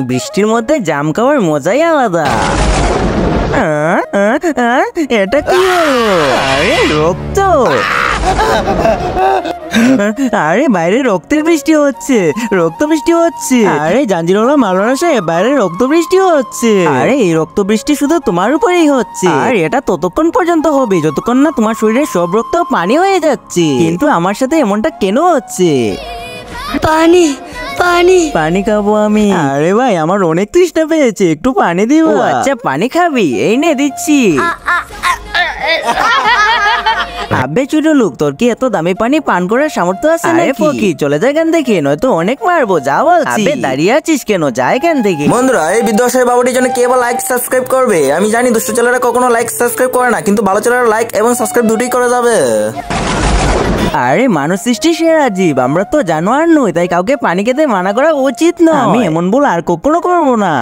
বৃষ্টির মধ্যে জাম খাওয়ার মজাই আলাদা। এটা কি হলো? আরে রক্ত! আরে বাইরে রক্তের বৃষ্টি হচ্ছে, রক্ত বৃষ্টি হচ্ছে। আরে জাঞ্জিরওয়ালা মাওলানা সাহেব, বাইরে রক্ত বৃষ্টি হচ্ছে। আরে এই রক্ত বৃষ্টি শুধু তোমার উপরেই হচ্ছে, আর এটা ততক্ষণ পর্যন্ত হবে যতক্ষণ না তোমার শরীরের সব রক্ত পানি হয়ে যাচ্ছে। কিন্তু আমার সাথে এমনটা কেন হচ্ছে? পানি পানি পানি খাবো আমি। আরে ভাই আমার অনেক তৃষ্ণা পেয়েছে, একটু পানি দিব। আচ্ছা পানি খাবি? এই নে দিচ্ছি। আবে ছোট লোক, তোর কি এত দামি পানি পান করার সামর্থ্য আছে নাকি? চলে যায় এখান থেকে, নয়তো অনেক মারবো। যা বলছি। আবে দাঁড়িয়ে আছিস কেন? যা এখান থেকে। বন্ধুরা, এই বিদ্যাসাগর বাবুটির জন্য কে বা লাইক সাবস্ক্রাইব করবে? আমি জানি দুষ্ট ছেলেরা কখনো লাইক সাবস্ক্রাইব করে না, কিন্তু ভালো ছেলেরা লাইক এবং সাবস্ক্রাইব দুটোই করে যাবে। আরে মানুষ সৃষ্টি সেরা জীব, আমরা তো জানোয়ার নই, তাই কাউকে পানি খেতে মানা করা উচিত না। আমি এমন ভুল আর কখনো করবো না।